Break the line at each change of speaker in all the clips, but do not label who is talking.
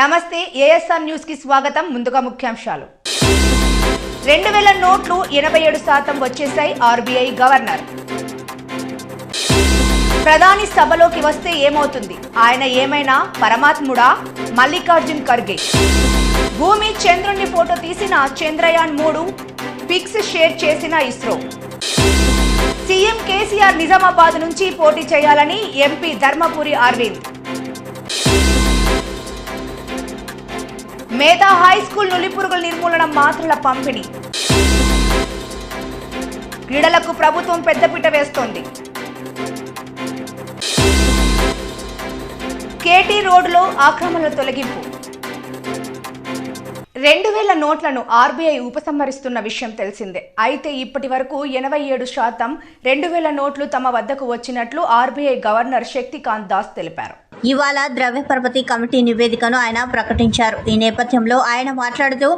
నమస్తే ASR news కి స్వాగతం. ముందుగా ముఖ్యాంశాలు. 2000 నోట్లు 87% వచ్చేసాయి ఆర్బీఐ గవర్నర్. ప్రధాని సభలోకి వస్తే ఏమవుతుంది? ఆయన ఏమైనా పరమాత్ముడా? మల్లికార్జున్ ఖర్గే. భూమి చంద్రుని ఫోటో తీసిన చంద్రయాన్ 3 పిక్స్ షేర్ చేసిన ఇస్రో. సీఎం కేసీఆర్ నిజామాబాద్ నుంచి పోటీ చేయాలని ఎంపీ ధర్మపురి అరవింద్. మేధా హై స్కూల్ నులిపురుగుల నిర్మూలన మాత్రల పంపిణీ. క్రీడలకు ప్రభుత్వం పెద్దపీట వేస్తోంది. కేటీ రోడ్లో ఆక్రమణల తొలగింపు. 2000 నోట్లను ఆర్బీఐ ఉపసంహరిస్తున్న విషయం తెలిసిందే. అయితే ఇప్పటి వరకు 87% 2000 నోట్లు తమ వద్దకు వచ్చినట్లు ఆర్బీఐ గవర్నర్ శక్తికాంత్ దాస్ తెలిపారు.
ఇవాళ ద్రవ్యపరపతి కమిటీ నివేదికను ఆయన ప్రకటించారు. ఈ నేపథ్యంలో ఆయన మాట్లాడుతూ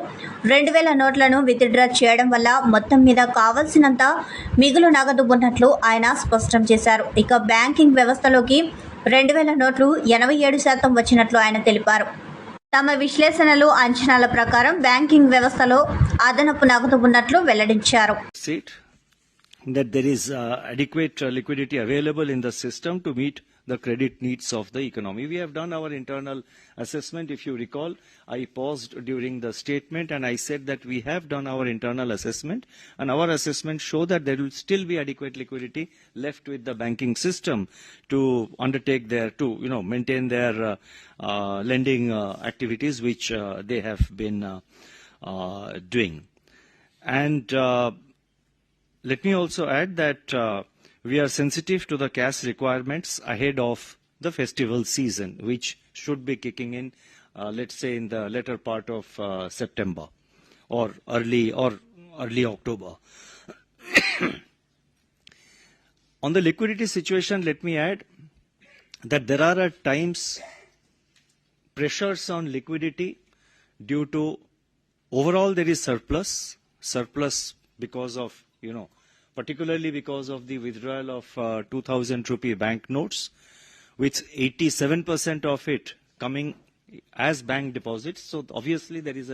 2000 నోట్లను విత్డ్రా చేయడం వల్ల మొత్తం మీద కావలసినంత మిగులు నగదు ఉన్నట్లు ఆయన స్పష్టం చేశారు. ఇక బ్యాంకింగ్ వ్యవస్థలోకి 2000 నోట్లు 87% వచ్చినట్లు ఆయన తెలిపారు. తమ విశ్లేషణలు అంచనాల ప్రకారం బ్యాంకింగ్ వ్యవస్థలో అదనపు నగదు ఉన్నట్లు వెల్లడించారు.
That there is adequate liquidity available in the system to meet the credit needs of the economy. We have done our internal assessment. If you recall, I paused during the statement and I said that we have done our internal assessment, and our assessment show that there will still be adequate liquidity left with the banking system to undertake to maintain their lending activities which they have been doing. And let me also add that we are sensitive to the cash requirements ahead of the festival season, which should be kicking in, let's say, in the latter part of September or early October. On the liquidity situation, let me add that there are at times pressures on liquidity due to overall there is surplus because of particularly because of the withdrawal of 2000 rupee banknotes, with 87% of it coming as bank deposits. So obviously there is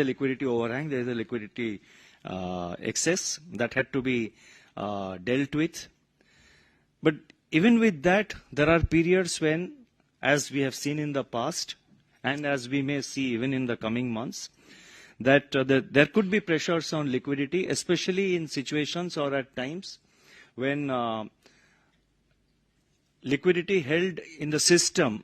a liquidity overhang, there is a liquidity excess that had to be dealt with. But even with that, there are periods when, as we have seen in the past, and as we may see even in the coming months, that there could be pressures on liquidity, especially in situations or at times when liquidity held in the system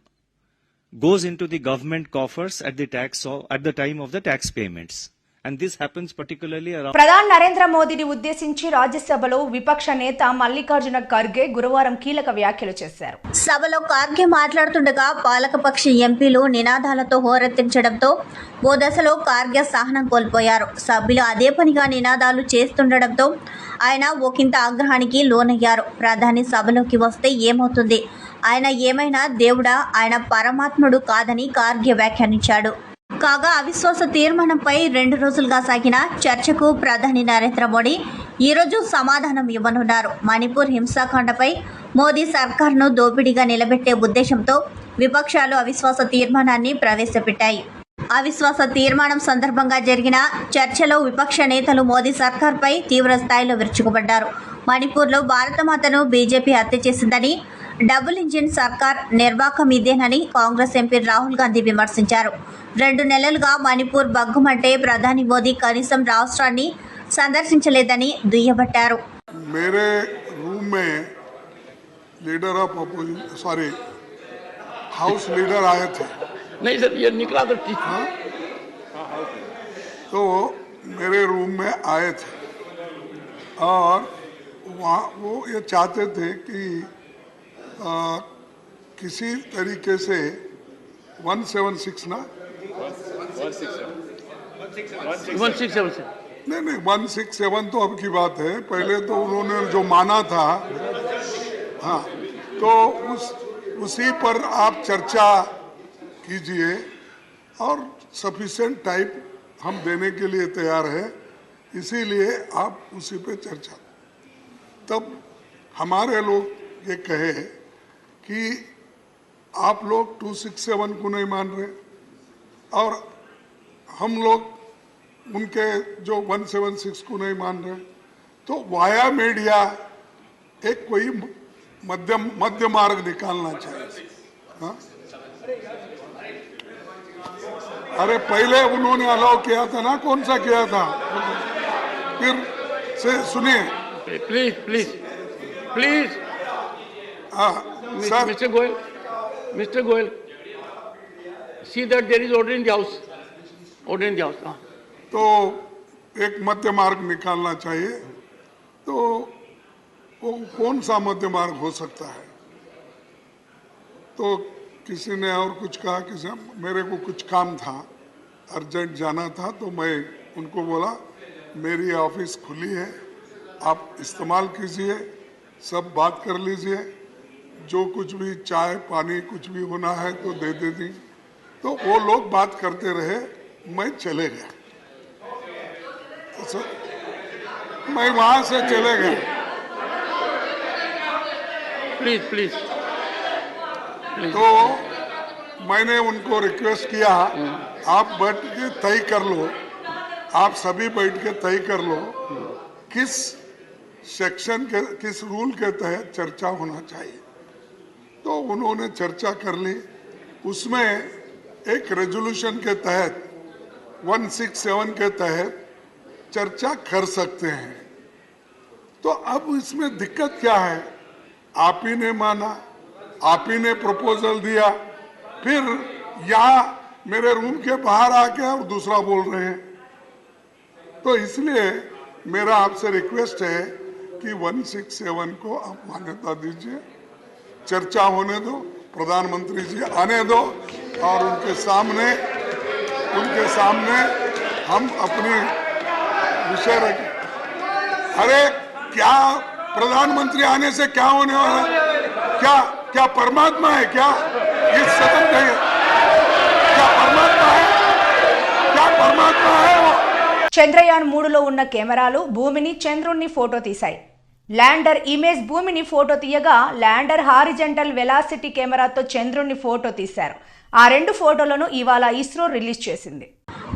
goes into the government coffers at the time of the tax payments. And this happens particularly around.
ప్రధాని నరేంద్ర మోదీని ఉద్దేశించి రాజ్యసభలో విపక్ష నేత మల్లికార్జున ఖర్గే గురువారం కీలక వ్యాఖ్యలు చేశారు.
సభలో ఖర్గే మాట్లాడుతుండగా పాలకపక్ష ఎంపీలు నినాదాలతో హోరెత్తించడంతో ఓ దశలో ఖర్గే సహనం కోల్పోయారు. సభ్యులు అదే పనిగా నినాదాలు చేస్తుండడంతో ఆయన ఒకంత ఆగ్రహానికి లోనయ్యారు. ప్రధాని సభలోకి వస్తే ఏమవుతుంది? ఆయన ఏమైనా దేవుడా? ఆయన పరమాత్ముడు కాదని ఖర్గే వ్యాఖ్యానించాడు. కాగా అవిశ్వాస తీర్మానంపై 2 రోజులుగా సాగిన చర్చకు ప్రధాని నరేంద్ర మోడీ ఈరోజు సమాధానం ఇవ్వనున్నారు. మణిపూర్ హింసాకాండపై మోదీ సర్కార్ను దోపిడీగా నిలబెట్టే ఉద్దేశంతో విపక్షాలు అవిశ్వాస తీర్మానాన్ని ప్రవేశపెట్టాయి. అవిశ్వాస తీర్మానం సందర్భంగా జరిగిన చర్చలో విపక్ష నేతలు మోదీ సర్కార్పై తీవ్ర స్థాయిలో విరుచుకుపడ్డారు. మణిపూర్లో భారతమాతను బీజేపీ హత్య చేసిందని, డబుల్ ఇంజిన్ సర్కార్ నిర్వాకం ఇదేనని కాంగ్రెస్ ఎంపీ రాహుల్ గాంధీ విమర్శించారు. 2 నెలలుగా మణిపూర్ బగ్గుమంటే ప్రధాని మోదీ కనీసం రాష్ట్రాన్ని సందర్శించలేదని దుయ్యబట్టారు.
मेरे रूम में लीडर ऑफ हाउस लीडर आए थे.
नहीं सर, ये निकला तो ठीक.
तो मेरे रूम में आए थे और वहाँ वो ये चाहते थे कि किसी तरीके से 176 ना
167
नहीं 167 तो अब की बात है. पहले तो उन्होंने जो माना था, हाँ, तो उसी पर आप चर्चा कीजिए और सफिशिएंट टाइम हम देने के लिए तैयार है, इसीलिए आप उसी पे चर्चा. तब हमारे लोग ये कहे कि आप लोग 267 को नहीं मान रहे और हम लोग उनके जो 176 को नहीं मान रहे, तो वाया मीडिया एक कोई मध्य मार्ग निकालना चाहिए। हाँ? अरे पहले उन्होंने अलाउ किया था ना, कौन सा किया था? फिर से सुनिए
please please please
sir,
Mr. Goel, see that there is order in the house. Order in the house.
तो एक मध्य मार्ग निकालना चाहिए। तो वो कौन सा मध्य मार्ग हो सकता है? तो किसी ने और कुछ कहा, किसी मेरे को कुछ काम था, अर्जेंट जाना था, तो मैं उनको बोला मेरी ऑफिस खुली है, आप इस्तेमाल कीजिए, सब बात कर लीजिए, जो कुछ भी चाय पानी कुछ भी होना है तो दे दी। तो वो लोग बात करते रहे, मैं चले गया, तो मैं वहां से चले गया।
प्लीज प्लीज
तो मैंने उनको रिक्वेस्ट किया, आप बैठ के तय कर लो, आप सभी बैठ के तय कर लो किस सेक्शन के किस रूल के तहत चर्चा होना चाहिए। तो उन्होंने चर्चा कर ली, उसमें एक रेजोल्यूशन के तहत 167 के तहत चर्चा कर सकते हैं। तो अब इसमें दिक्कत क्या है? आप ही ने माना, आप ही ने प्रपोजल दिया, फिर यहाँ मेरे रूम के बाहर आके और दूसरा बोल रहे हैं। तो इसलिए मेरा आपसे रिक्वेस्ट है कि 167 को आप मान्यता दीजिए, चर्चा होने दो, प्रधानमंत्री जी आने दो और उनके सामने हम अपनी विषय रखें। अरे क्या प्रधानमंत्री आने से क्या होने वाला है? क्या परमात्मा है क्या इस सदन का? क्या परमात्मा है? क्या परमात्मा है वो?
చంద్రయాన్ 3లో ఉన్న కెమెరాలు భూమిని చంద్రుణ్ణి ఫోటో తీశాయి. ల్యాండర్ ఇమేజ్ భూమిని ఫోటో తీయగా ల్యాండర్ హారిజంటల్ వెలాసిటీ కెమెరాతో చంద్రుణ్ణి ఫోటో తీశారు. ఆ రెండు ఫోటోలను ఇవాళ ఇస్రో రిలీజ్ చేసింది.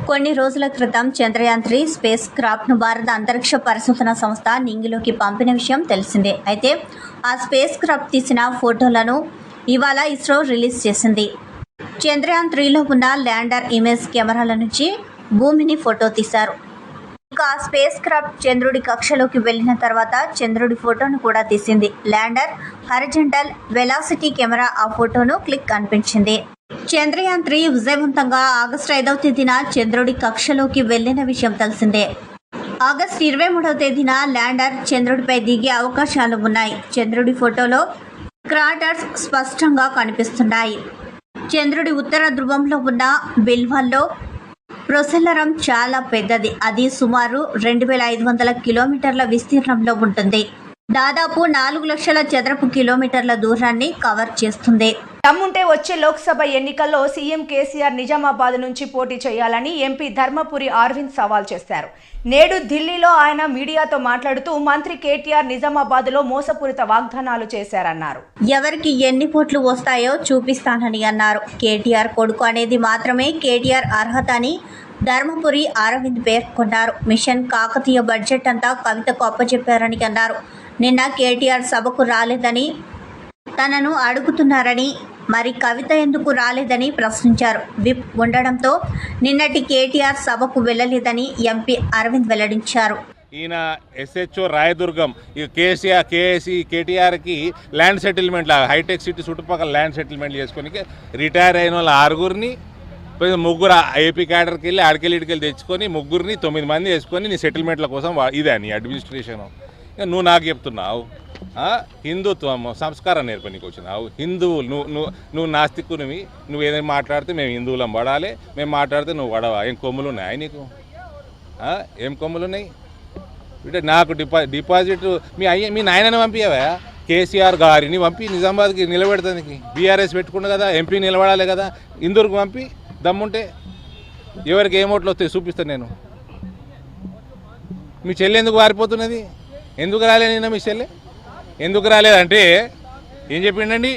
కొన్ని రోజుల క్రితం చంద్రయాన్ 3 స్పేస్ క్రాఫ్ట్ను భారత అంతరిక్ష పరిశోధన సంస్థ నింగిలోకి పంపిన విషయం తెలిసిందే. అయితే ఆ స్పేస్ క్రాఫ్ట్ తీసిన ఫోటోలను ఇవాళ ఇస్రో రిలీజ్ చేసింది. చంద్రయాన్ 3లో ఉన్న ల్యాండర్ ఇమేజ్ కెమెరాల నుంచి భూమిని ఫోటో తీశారు. ఇక స్పేస్ క్రాఫ్ట్ చంద్రుడి కక్షలోకి వెళ్ళిన తర్వాత చంద్రుడి ఫోటోను కూడా తీసింది. ల్యాండర్ హారిజంటల్ వెలాసిటీ కెమెరా ఆ ఫోటోను క్లిక్ అనిపించింది. చంద్రయాన్ 3 విజయవంతంగా ఆగస్టు 5వ తేదీన చంద్రుడి కక్షలోకి వెళ్లిన విషయం తెలిసిందే. ఆగస్టు 23వ తేదీన ల్యాండర్ చంద్రుడిపై దిగే అవకాశాలు ఉన్నాయి. చంద్రుడి ఫోటోలో క్రాటర్స్ స్పష్టంగా కనిపిస్తున్నాయి. చంద్రుడి ఉత్తర ధ్రువంలో ఉన్న బిల్వాల్లో ప్రొసెల్లరం చాలా పెద్దది. అది సుమారు 2500 కిలోమీటర్ల విస్తీర్ణంలో ఉంటుంది. దాదాపు 4 లక్షల చదరపు కిలోమీటర్ల దూరాన్ని కవర్ చేస్తుంది.
తమ్ముంటే వచ్చే లోక్సభ ఎన్నికల్లో సీఎం కేసీఆర్ నిజామాబాద్ నుంచి పోటీ చేయాలని ఎంపీ ధర్మపురి అరవింద్ సవాల్ చేశారు. నేడు ఢిల్లీలో ఆయన మీడియాతో మాట్లాడుతూ మంత్రి కేటీఆర్ నిజామాబాద్లో మోసపూరిత వాగ్దానాలు చేశారన్నారు.
ఎవరికి ఎన్ని ఓట్లు వస్తాయో చూపిస్తానని అన్నారు. కేటీఆర్ కొడుకు అనేది మాత్రమే కేటీఆర్ అర్హత అని ధర్మపురి అరవింద్ పేర్కొన్నారు. మిషన్ కాకతీయ బడ్జెట్ అంతా కవితకు అప్పచెప్పారని అన్నారు. నిన్న కేటీఆర్ సభకు రాలేదని తనను అడుగుతున్నారని, మరి కవిత ఎందుకు రాలేదని ప్రశ్నించారు. విప్ ఉండడంతో నిన్నటి కేటీఆర్ సభకు వెళ్ళలేదని ఎంపీ అరవింద్ వెల్లడించారు.
ఈయన ఎస్హెచ్ఓ రాయదుర్గం ఈ కేటీఆర్కి ల్యాండ్ సెటిల్మెంట్ లాగా హైటెక్ సిటీ చుట్టుపక్కల ల్యాండ్ సెటిల్మెంట్ చేసుకొని రిటైర్ అయిన వాళ్ళ 6గురిని ముగ్గురు ఏపీ క్యాడర్కి వెళ్ళి ఆడికెళ్ళి ఇటుకెళ్ళి తెచ్చుకొని 3గురిని 9 మంది వేసుకొని నీ సెటిల్మెంట్ల కోసం ఇదే నీ అడ్మినిస్ట్రేషన్. నువ్వు నాకు చెప్తున్నావు హిందుత్వం సంస్కారం నేర్పనికి వచ్చినావు. హిందువులు నువ్వు నాస్తికునివి. నువ్వు ఏదైనా మాట్లాడితే మేము హిందువులం పడాలి, మేము మాట్లాడితే నువ్వు పడవా? ఏం కొమ్ములు ఉన్నాయా నీకు? ఏం కొమ్ములు ఉన్నాయి? అంటే నాకు డిపాజిట్ మీ నాయనని పంపించవా? కేసీఆర్ గారిని పంపి నిజామాబాద్కి నిలబెడతానికి బీఆర్ఎస్ పెట్టుకుంటు కదా, ఎంపీ నిలబడాలి కదా. ఇందూరుకు పంపి దమ్ముంటే ఎవరికి ఏం ఓట్లు వస్తాయి చూపిస్తాను నేను. మీ చెల్లి ఎందుకు వారిపోతున్నది? ఎందుకు రాలేదు నిన్న మీ చెల్లె? ఎందుకు రాలేదంటే ఏం చెప్పిండండి?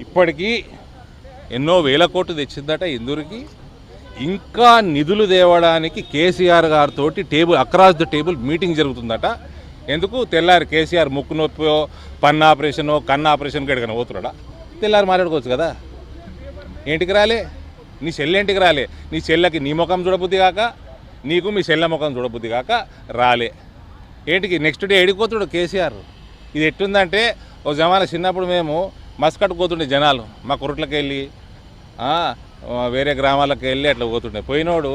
ఇప్పటికీ ఎన్నో వేల కోట్లు తెచ్చిందట ఇందూరుకి. ఇంకా నిధులు తేవడానికి కేసీఆర్ గారితో table across the table meeting జరుగుతుందట. ఎందుకు తెల్లారి కేసీఆర్ ముక్కు నొప్పి పన్ను ఆపరేషనో కన్ను ఆపరేషన్ గడికన పోతున్నాడా? తెల్లారి మాట్లాడుకోవచ్చు కదా. ఏంటికి రాలే? నీ చెల్లెంటికి రాలే? నీ చెల్లెకి నీ ముఖం చూడబుద్ధి కాక, నీకు మీ చెల్లె ముఖం చూడబుద్ధి కాక రాలే. ఏంటికి నెక్స్ట్ డే ఎడిపోతుడు కేసీఆర్. ఇది ఎట్టుందంటే ఓ జమానా చిన్నప్పుడు మేము మస్కట్ పోతుండే జనాలు, మా కురుట్లకి వెళ్ళి వేరే గ్రామాలకు వెళ్ళి అట్లా పోతుండే. పోయినోడు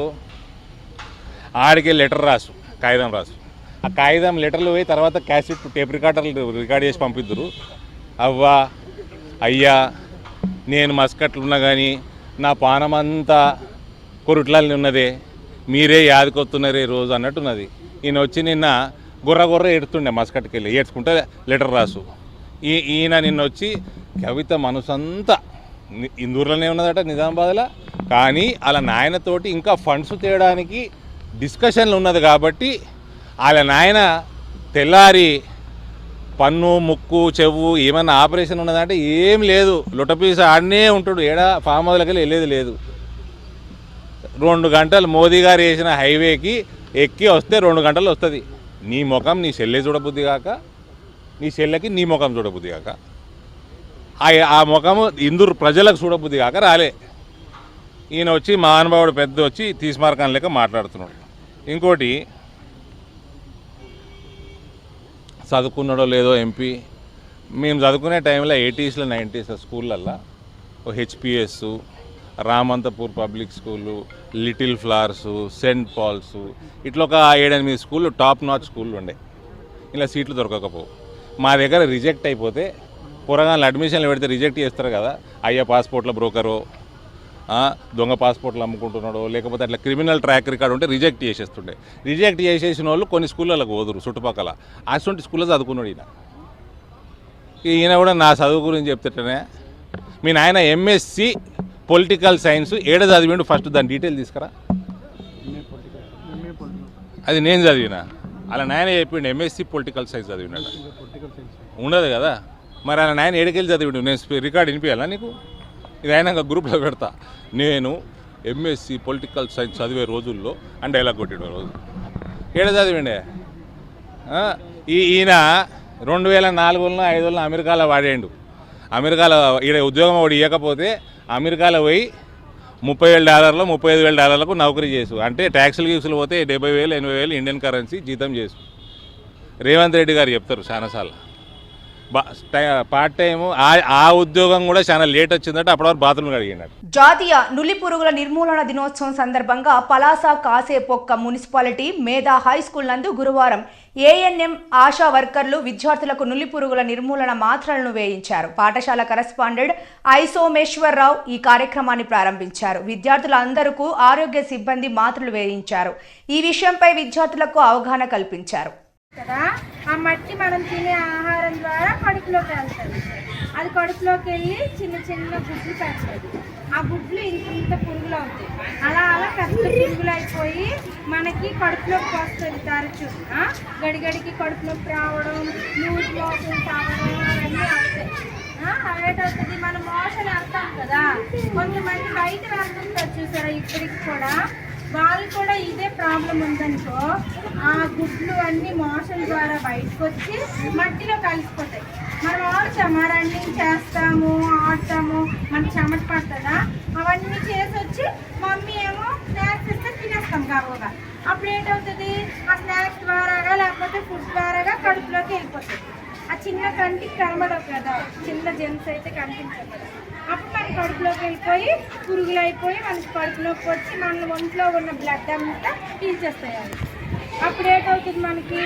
ఆడికి లెటర్ రాసు, కాగితం రాసు. ఆ కాగితం లెటర్లు పోయి తర్వాత క్యాసెట్ టేప్ రికార్డర్లు రికార్డ్ చేసి పంపిద్దురు. అవ్వా అయ్యా నేను మస్కట్లు ఉన్నా కానీ నా పానమంతా కొరుట్లని ఉన్నదే, మీరే యాదకొస్తున్నారే రోజు అన్నట్టున్నది. ఈయన వచ్చి నిన్న గుర్ర ఎడుతుండే మస్కట్కి వెళ్ళి ఏడ్చుకుంటే లెటర్ రాసు. ఈయన నిన్న వచ్చి కవిత మనసంతా ఇందూరులోనే ఉన్నదట నిజామాబాద్లో, కానీ వాళ్ళ నాయనతోటి ఇంకా ఫండ్స్ తేయడానికి డిస్కషన్లు ఉన్నది కాబట్టి వాళ్ళ నాయన తెల్లారి పన్ను ముక్కు చెవు ఏమన్నా ఆపరేషన్ ఉన్నదంటే ఏం లేదు, లొటపీస ఆడనే ఉంటాడు. ఏడా ఫామ్ హౌస్లకి వెళ్ళేది లేదు. 2 గంటలు మోదీ గారు వేసిన హైవేకి ఎక్కి వస్తే 2 గంటలు వస్తుంది. నీ ముఖం నీ చెల్లె చూడబుద్ధి కాక, నీ చెల్లెకి నీ ముఖం చూడబుద్ధి కాక, ఆ ముఖము ఇందూరు ప్రజలకు చూడబుద్ధి కాక రాలే. ఈయన వచ్చి మహానుభావుడు పెద్ద వచ్చి తీస్మార్కాన్ లెక్క మాట్లాడుతున్నాడు. ఇంకోటి చదువుకున్నాడో లేదో ఎంపీ, మేము చదువుకునే టైంలో 80s 90s స్కూళ్ళల్లో HPS, Ramanthapur Public School, Little Flowers, Saint Paul's, ఇట్లా ఒక 7-8 స్కూళ్ళు టాప్ నాచ్ స్కూళ్ళు ఉండే. ఇలా సీట్లు దొరకకపోవు. మా దగ్గర రిజెక్ట్ అయిపోతే పురగాళ్ళు అడ్మిషన్లు పెడితే రిజెక్ట్ చేస్తారు కదా, అయ్యా పాస్పోర్ట్ల బ్రోకరో దొంగ పాస్పోర్ట్లు అమ్ముకుంటున్నాడో లేకపోతే అట్లా క్రిమినల్ ట్రాక్ రికార్డు ఉంటే రిజెక్ట్ చేసేస్తుండే. రిజెక్ట్ చేసేసిన వాళ్ళు కొన్ని స్కూళ్ళకి పోదురు చుట్టుపక్కల. అటువంటి స్కూల్లో చదువుకున్నాడు ఈయన కూడా నా చదువు గురించి చెప్తుంటేనే, మీ నాయన ఎంఎస్సి పొలిటికల్ సైన్స్ ఏడ చదివిండు ఫస్ట్ దాని డీటెయిల్ తీసుకురా. అది నేను చదివినా, అలా నాయన చెప్పిండు ఎంఎస్సి పొలిటికల్ సైన్స్ చదివినాడు. ఉండదు కదా మరి అలా నాయన ఏడుకెళ్ళి చదివిండు. నేను రికార్డు వినిపించాలా నీకు? ఇది అయినాక గ్రూప్లో పెడతా. నేను ఎంఎస్సి పొలిటికల్ సైన్స్ చదివే రోజుల్లో అని డైలాగ్ కొట్టిండు రోజు. ఏడ చదివిండే ఈయన 2004లో 2005లో అమెరికాలో వాడేండు. అమెరికాలో ఈడ ఉద్యోగం వాడు ఇవ్వకపోతే అమెరికాలో పోయి $30,000 $35,000 నౌకరీ చేసు. అంటే ట్యాక్సులు గీసులు పోతే 70,000 80,000 ఇండియన్ కరెన్సీ జీతం చేసు. రేవంత్ రెడ్డి గారు చెప్తారు చాలాసార్లు. పార్ట్ టైము ఆ ఉద్యోగం కూడా చాలా లేట్ వచ్చిందంటే అప్పటివరకు బాత్రూమ్లు అడిగినాడు.
జాతీయ నులి పురుగుల నిర్మూలన దినోత్సవం సందర్భంగా పలాస కాసేపొక్క మున్సిపాలిటీ మేధా హై స్కూల్ నందు గురువారం ఏఎన్ఎం ఆశా వర్కర్లు విద్యార్థులకు నులి పురుగుల నిర్మూలన మాత్రలను వేయించారు. పాఠశాల కరెస్పాండెంట్ ఐ సోమేశ్వరరావు ఈ కార్యక్రమాన్ని ప్రారంభించారు. విద్యార్థులందరికీ ఆరోగ్య సిబ్బంది మాత్రలు వేయించారు. ఈ విషయంపై విద్యార్థులకు అవగాహన కల్పించారు.
కదా ఆ మట్టి మనం తినే ఆహారం ద్వారా కడుపులోకి వెళ్తుంది. అది కడుపులోకి వెళ్ళి చిన్న చిన్న గుడ్లు పెడుతుంది. ఆ గుడ్లు ఇంత పురుగులు అవుతాయి. అలా పెద్ద పురుగులు అయిపోయి మనకి కడుపులోకి వస్తుంది. తరచు గడిగడికి కడుపులోకి రావడం, లూజ్ మోషన్స్ అవ్వడం అవన్నీ అవుతాయి. అదేటవుతుంది మనం మోషన్ వెళ్తాం కదా, కొంతమంది బయట వెళ్తుంటారు చూసారా, ఇప్పటికి కూడా వాళ్ళు కూడా ఇదే ప్రాబ్లం ఉందనుకో, ఆ గుడ్లు అన్నీ మోషన్ ద్వారా బయటకు వచ్చి మట్టిలో కలిసిపోతాయి. మనం ఆడుతామా, రన్నింగ్ చేస్తాము, ఆడతాము, మనకి చెమట పడుతుందా, అవన్నీ చేసి వచ్చి మమ్మీ ఏమో స్నాక్స్ ఇస్తే తినేస్తాం కాబోగా. అప్పుడు ఏంటవుతుంది, ఆ స్నాక్స్ ద్వారాగా లేకపోతే ఫుడ్ ద్వారాగా కడుపులోకి వెళ్ళిపోతుంది. ఆ చిన్న కంటికి కనబడవు కదా, చిన్న జెంట్స్ అయితే కనిపించవు కదా. అప్పుడు మన కడుపులోకి వెళ్ళిపోయి పురుగులు అయిపోయి మనకి కడుపులోకి వచ్చి మన ఒంట్లో ఉన్న బ్లడ్ అంతా పీల్చేస్తాయి. అవి అప్పుడు ఏంటవుతుంది, మనకి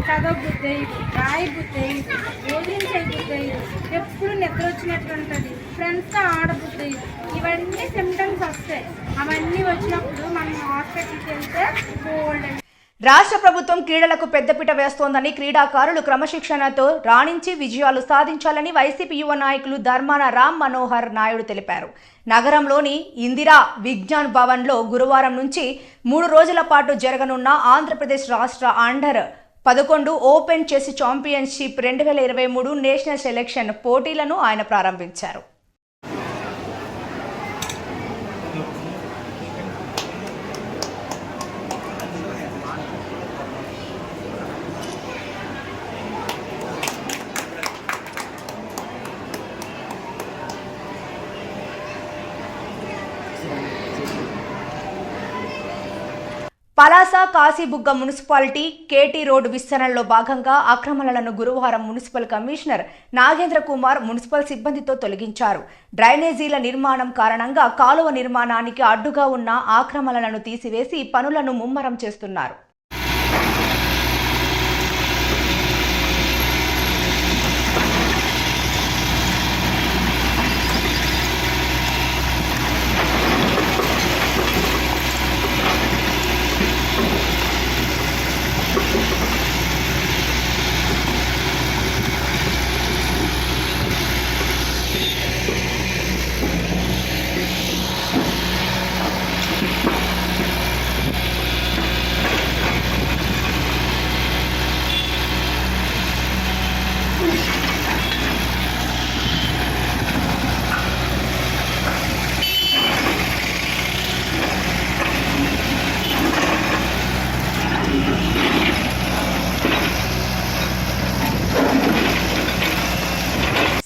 చదవ బుద్ధి అయ్యింది, రాయి బుద్ధి అయ్యింది, భోజనం బుద్ధి అయ్యింది, ఎప్పుడు నిద్ర వచ్చినట్టు ఉంటుంది, ఫ్రెండ్స్తో ఆడబుద్ధి అయ్యింది. ఇవన్నీ సిమ్టమ్స్ వస్తాయి. అవన్నీ వచ్చినప్పుడు మనం హాస్పిటల్కి వెళ్తే గోల్డ్.
రాష్ట్ర ప్రభుత్వం క్రీడలకు పెద్దపీట వేస్తోందని, క్రీడాకారులు క్రమశిక్షణతో రాణించి విజయాలు సాధించాలని వైసీపీ యువ నాయకులు ధర్మాన రామ్ మనోహర్ నాయుడు తెలిపారు. నగరంలోని ఇందిరా విజ్ఞాన్ భవన్లో గురువారం నుంచి 3 రోజుల పాటు జరగనున్న ఆంధ్రప్రదేశ్ రాష్ట్ర under eleven open chess championship 2023 national selection పోటీలను ఆయన ప్రారంభించారు. Palasa Kasibugga municipality KT road విస్తరణలో భాగంగా అక్రమాలను గురువారం municipal commissioner Nagendra Kumar municipal సిబ్బందితో తొలగించారు. డ్రైనేజీల నిర్మాణం కారణంగా కాలువ నిర్మాణానికి అడ్డుగా ఉన్న ఆక్రమణలను తీసివేసి పనులను ముమ్మరం చేస్తున్నారు.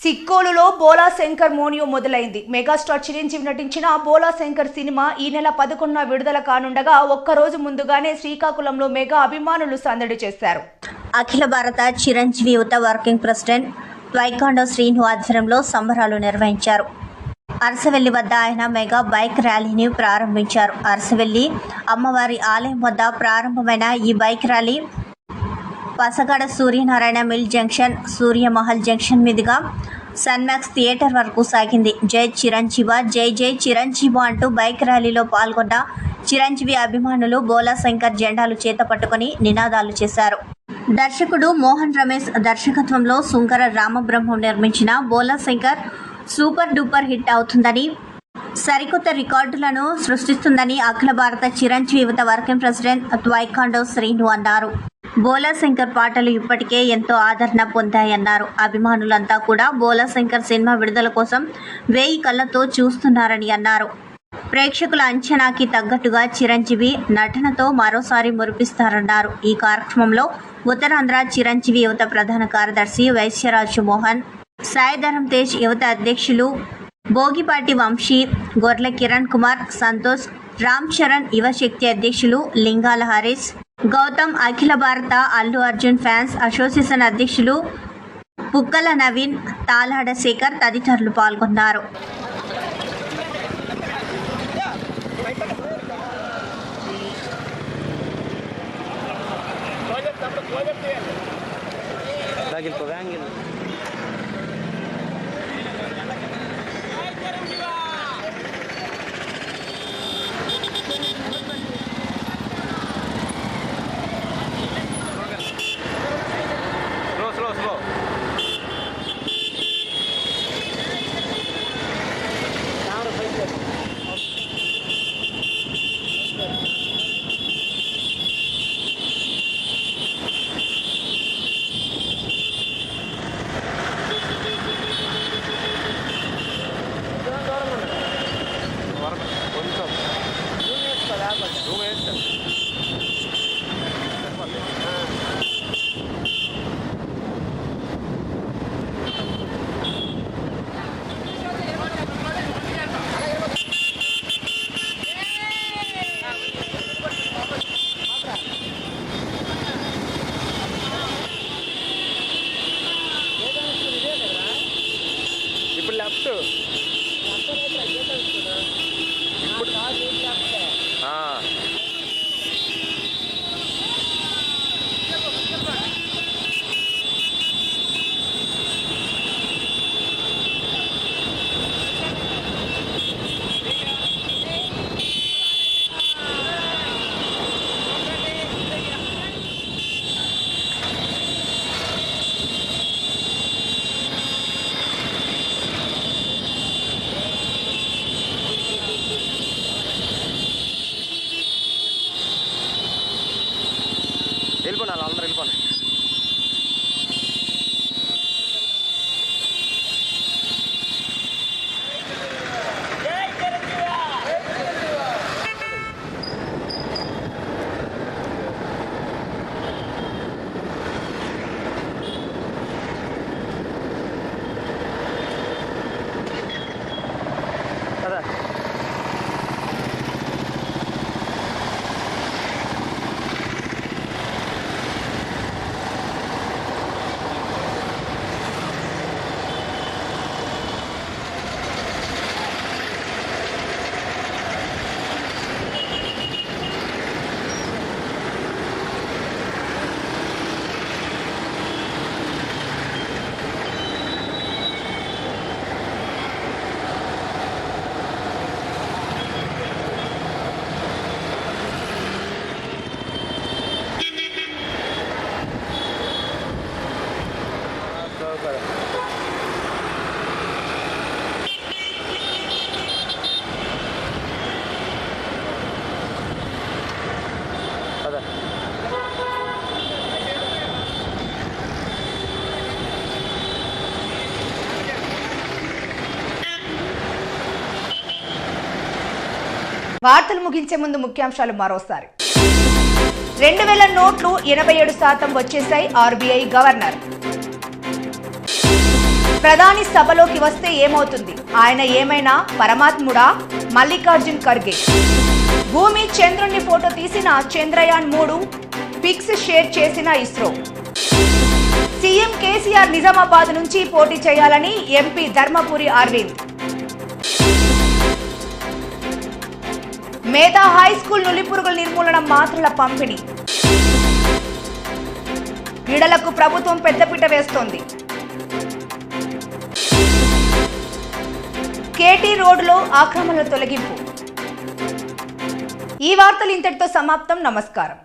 సిక్కోలులో బోలా శంకర్ మోనియో మొదలైంది. మెగాస్టార్ చిరంజీవి నటించిన బోలా శంకర్ సినిమా ఈ నెల 11న విడుదల కానుండగా ఒక్కరోజు ముందుగానే శ్రీకాకుళంలో మెగా అభిమానులు సందడి చేశారు.
అఖిల భారత చిరంజీవి యువత వర్కింగ్ ప్రెసిడెంట్ వైకాండో శ్రీను ఆధ్వర్యంలో సంబరాలు నిర్వహించారు. అరసవెల్లి వద్ద ఆయన మెగా బైక్ ర్యాలీని ప్రారంభించారు. అరసవెల్లి అమ్మవారి ఆలయం వద్ద ప్రారంభమైన ఈ bike rally Pasagada Suryanarayana mill junction, Suryamahal junction మీదుగా సన్మాక్స్ థియేటర్ వరకు సాగింది. జై చిరంజీవ, జై జై చిరంజీవ అంటూ బైక్ ర్యాలీలో పాల్గొన్న చిరంజీవి అభిమానులు బోలా శంకర్ జెండాలు చేత పట్టుకుని నినాదాలు చేశారు. దర్శకుడు మోహన్ రమేష్ దర్శకత్వంలో సుంకర రామబ్రహ్మం నిర్మించిన బోలా శంకర్ సూపర్ డూపర్ హిట్ అవుతుందని, సరికొత్త రికార్డులను సృష్టిస్తుందని అఖిల భారత చిరంజీవి యువత వర్కింగ్ ప్రెసిడెంట్ వైకాండో శ్రీను అన్నారు. బోలా శంకర్ పాటలు ఇప్పటికే ఎంతో ఆదరణ పొందాయన్నారు. అభిమానులంతా కూడా బోలా శంకర్ సినిమా విడుదల కోసం 1000 కళ్ళతో చూస్తున్నారని అన్నారు. ప్రేక్షకుల అంచనాకి తగ్గట్టుగా చిరంజీవి నటనతో మరోసారి మురిపిస్తారన్నారు. ఈ కార్యక్రమంలో ఉత్తరాంధ్ర చిరంజీవి యువత ప్రధాన కార్యదర్శి వైశ్యరాజు మోహన్, సాయిధరం తేజ్ యువత అధ్యక్షులు భోగిపాటి వంశీ, గొర్లె కిరణ్ కుమార్, సంతోష్, రామ్ చరణ్ యువశక్తి అధ్యక్షులు లింగాల హరీష్, గౌతమ్, అఖిల భారత అల్లు అర్జున్ ఫ్యాన్స్ అసోసియేషన్ అధ్యక్షులు పుక్కల నవీన్, తాలాడ శేఖర్ తదితరులు పాల్గొన్నారు.
వార్తలు ముగించే ముందు ముఖ్యాంశాలు మరోసారి. 2000 నోట్లు 87% వచ్చేశాయి ఆర్బీఐ గవర్నర్. ప్రధాని సభలోకి వస్తే ఏమవుతుంది, ఆయన ఏమైనా పరమాత్ముడా? మల్లికార్జున్ ఖర్గే. భూమి చంద్రుని ఫోటో తీసిన చంద్రయాన్ 3 పిక్స్ షేర్ చేసిన ఇస్రో. సీఎం కేసీఆర్ నిజామాబాద్ నుంచి పోటీ చేయాలని ఎంపీ ధర్మపురి అరవింద్. మేధా హై స్కూల్ నులిపురుగుల నిర్మూలన మాత్రల పంపిణీ. క్రీడలకు ప్రభుత్వం పెద్దపీట వేస్తోంది. కేటీ రోడ్లో ఆక్రమణల తొలగింపు. ఈ వార్తలు ఇంతటితో సమాప్తం. నమస్కారం.